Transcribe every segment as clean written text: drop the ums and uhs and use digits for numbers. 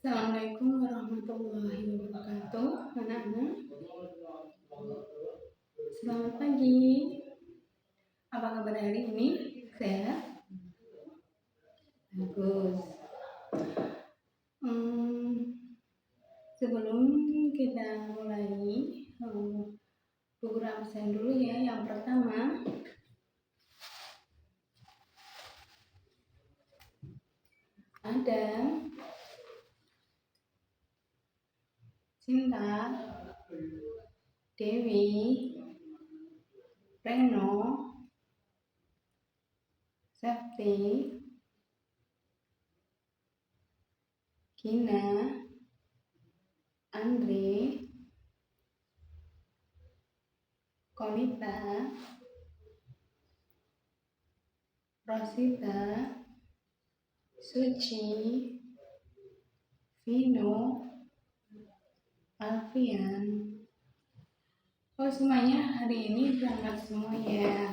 Assalamualaikum warahmatullahi wabarakatuh, anak-anak. Selamat pagi. Apa kabar hari ini? Sehat? Bagus. Sebelum kita mulai buku absen dulu ya. Yang pertama, ada Cinta, Dewi, Reno, Septi, Gina, Andre, Konita, Rosita, Suci, Vino, Alfian. Oh, semuanya hari ini berangkat semua ya.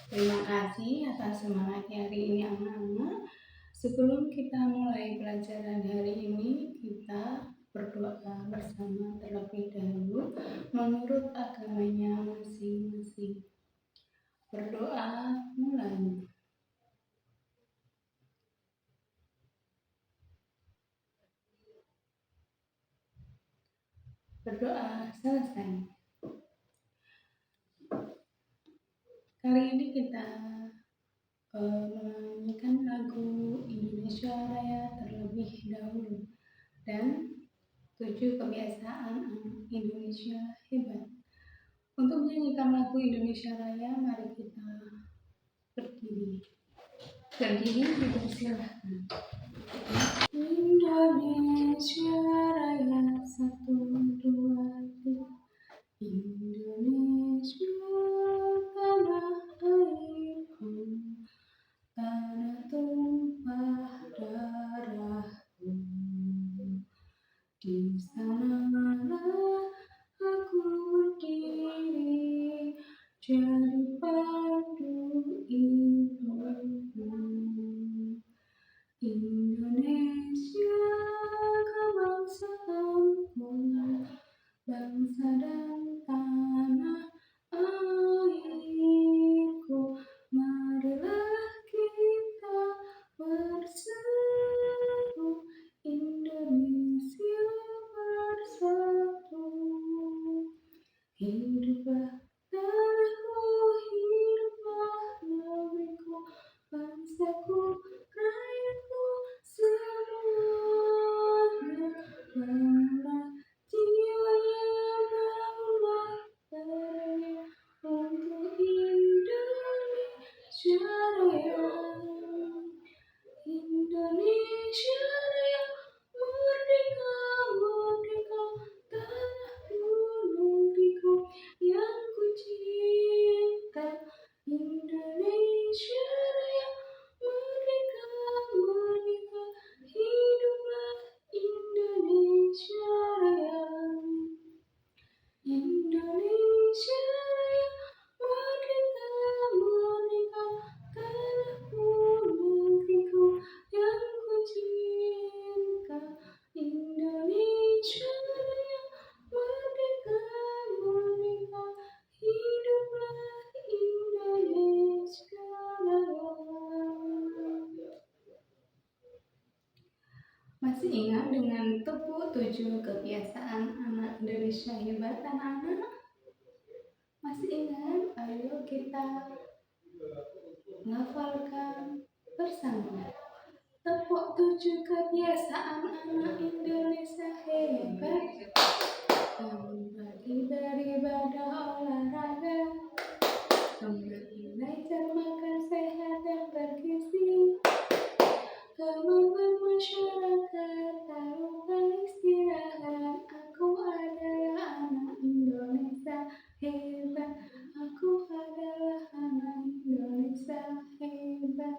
Terima kasih atas semangatnya hari ini anak-anak. Sebelum kita mulai pelajaran hari ini, kita berdoa bersama terlebih dahulu menurut agamanya masing-masing. Berdoa mulai. Berdoa selesai. Kali ini kita menyanyikan lagu Indonesia Raya terlebih dahulu dan 7 kebiasaan anak Indonesia hebat. Untuk menyanyikan lagu Indonesia Raya, mari kita berdiri. Berdiri, dipersilahkan. Indonesia Raya 1, 2, 3. Indonesia tanah airku, tanah tumpah darahku. Di sanalah aku berdiri, jadi padu ibuku. Indonesia kebangsaanku, bangsa dan tanah airku. Marilah kita bersatu, Indonesia bersatu. Hiduplah tanahku, hiduplah negeriku, bangsaku, rakyatku semuanya. Bangunlah jiwanya, bangunlah badannya untuk Indonesia Raya. Indonesia Raya, merdeka, merdeka, tanahku, negeriku yang ku cinta. Indonesia Raya, merdeka, merdeka, hiduplah Indonesia Raya. Indonesia Raya, merdeka, merdeka, tanahku, negeriku yang ku cinta. Indonesia Raya, merdeka, merdeka, hiduplah Indonesia Raya. Masih ingat dengan tepuk 7 kebiasaan anak Indonesia hebat, anak-anak? Masih ingat? Ayo kita menghafalkan bersama. Tepuk 7 kebiasaan anak Indonesia hebat. Pagi beribadah olahraga, belajar makan sehat dan bergizi, kemampuan masyarakat tanpa istirahat. Aku adalah anak Indonesia hebat. Aku adalah anak Indonesia hebat.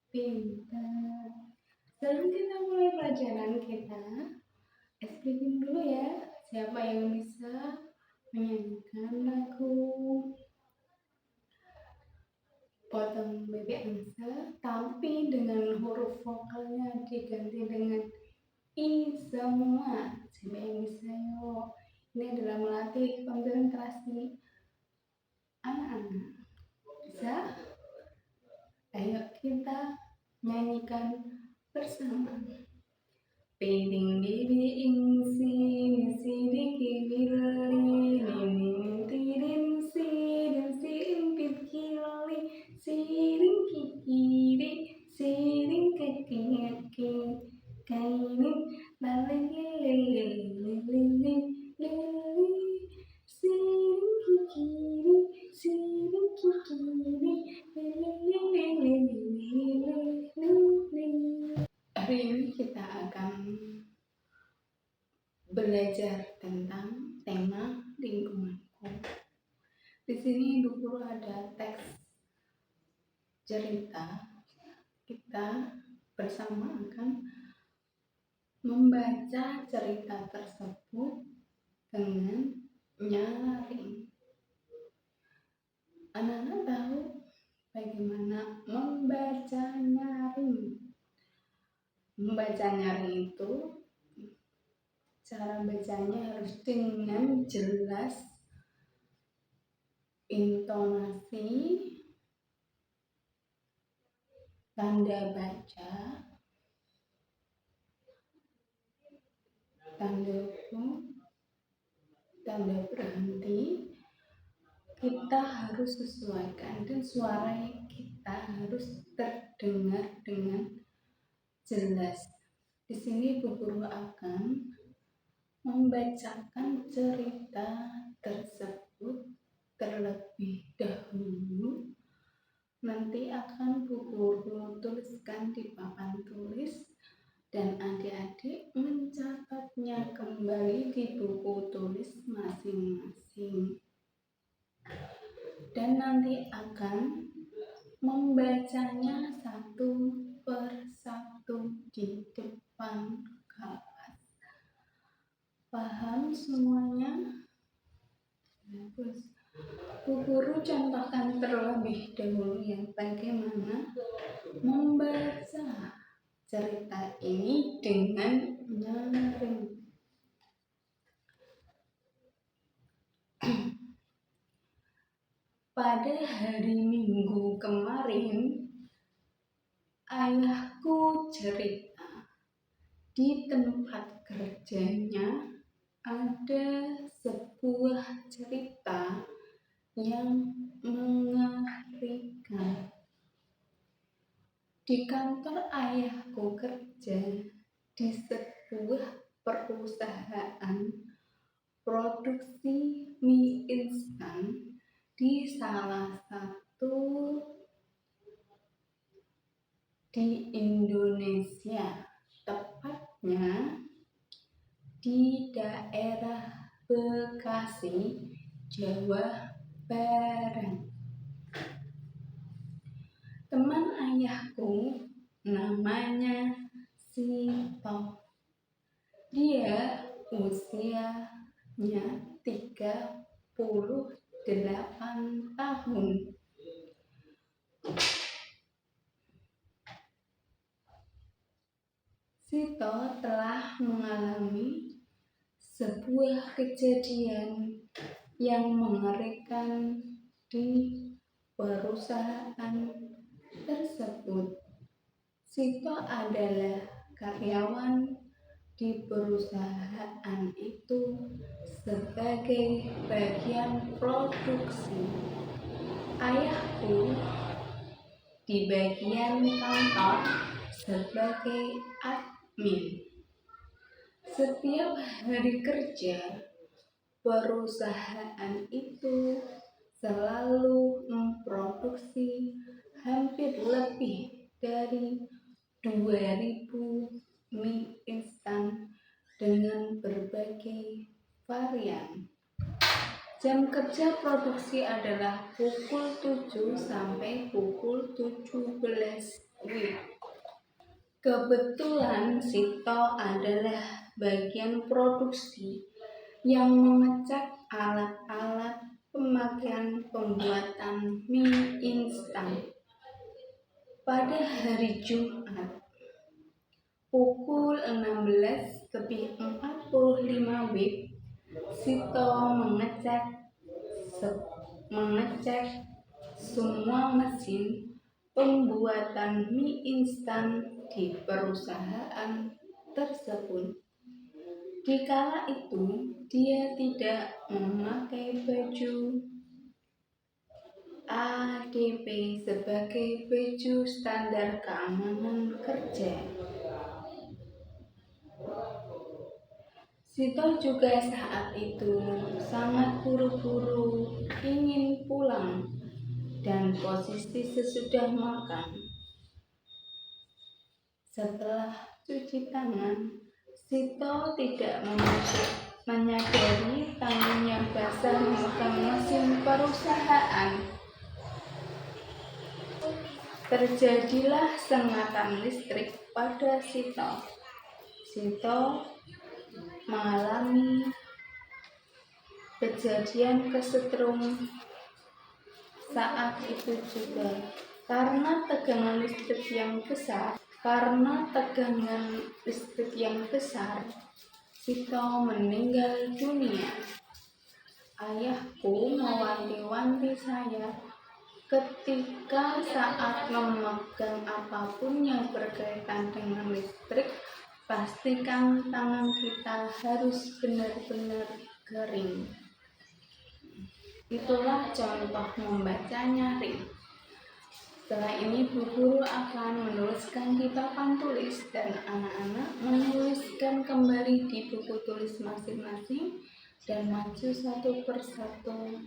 Pintar. Sebelum kita mulai pelajaran kita, speaking dulu ya. Siapa yang bisa menyanyikan lagu potong bebek angsa, tapi dengan huruf vokalnya diganti dengan I semua. Siapa yang bisa yuk? Ini adalah melatih konsentrasi anak-anak. Bisa? Ayo kita nyanyikan bersama. Piring bibi ingsi sidiki birli nining tirin sirin simpit kili siring kikiri siring kekiki kainin lalili lili lili lili siring kikiri siring kikiri lili lili lili. Hari ini kita akan belajar tentang tema lingkunganku. Di sini Ibu Guru ada teks cerita. Kita bersama akan membaca cerita tersebut dengan nyaring. Anak-anak tahu bagaimana membaca nyaring? Membaca nyaring itu cara bacanya harus dengan jelas, intonasi, tanda baca, tanda tanda berhenti, kita harus sesuaikan dan suara kita harus terdengar dengan jelas. Di sini Bu Guru akan membacakan cerita tersebut terlebih dahulu. Nanti akan Bu Guru tuliskan di papan tulis dan adik-adik mencatatnya kembali di buku tulis masing-masing. Dan nanti akan membacanya satu persatu di depan kelas. Paham semuanya? Bagus. Bu Guru contohkan terlebih dahulu ya bagaimana membaca cerita ini dengan nyaring. Pada hari Minggu kemarin, ayahku cerita di tempat kerjanya ada sebuah cerita yang mengerikan. Di kantor ayahku kerja di sebuah perusahaan produksi mie instan di salah satu di Indonesia, tepatnya di daerah Bekasi, Jawa Barat. Teman ayahku namanya Sito. Dia usianya 38 tahun. Sito telah mengalami sebuah kejadian yang mengerikan di perusahaan tersebut. Sito adalah karyawan di perusahaan itu sebagai bagian produksi. Ayahku di bagian kantor sebagai admin. Setiap hari kerja, perusahaan itu selalu memproduksi hampir lebih dari 2000 mie instan dengan berbagai varian. Jam kerja produksi adalah pukul 7 sampai pukul 17 WIB. Kebetulan Sito adalah bagian produksi yang mengecek alat-alat pemakaian pembuatan mie instan. Pada hari Jumat pukul 16:45 WIB, Sito mengecek semua mesin pembuatan mie instan di perusahaan tersebut. Di kala itu, dia tidak memakai baju ADP sebagai baju standar keamanan kerja. Sito juga saat itu sangat buru-buru ingin pulang dan posisi sesudah makan. Setelah cuci tangan, Sito tidak menyadari tangannya basah memegang mesin perusahaan. Terjadilah sengatan listrik pada Sito. Sito mengalami kejadian kesetrum saat itu juga karena tegangan listrik yang besar. Sito meninggal dunia. Ayahku mewanti-wanti saya ketika saat memegang apapun yang berkaitan dengan listrik, pastikan tangan kita harus benar-benar kering. Itulah contoh membaca nyaring. Setelah ini Bu Guru akan menuliskan di papan tulis dan anak-anak menuliskan kembali di buku tulis masing-masing dan maju satu persatu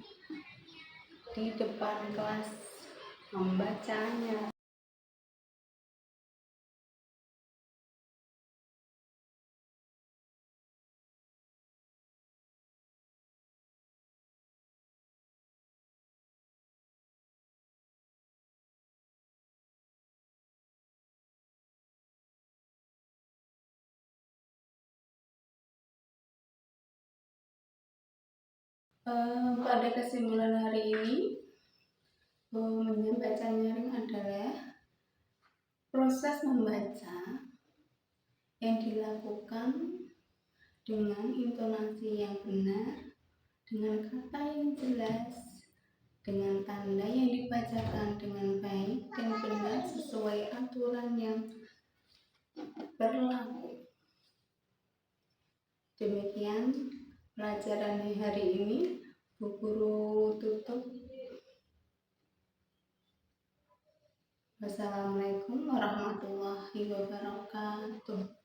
di depan kelas membacanya. Pada kesimpulan hari ini, membaca nyaring adalah proses membaca yang dilakukan dengan intonasi yang benar, dengan kata yang jelas, dengan tanda yang dibacakan dengan baik dan benar sesuai aturan yang berlaku. Demikian pelajaran hari ini. Bu Guru tutup. Wassalamualaikum warahmatullahi wabarakatuh.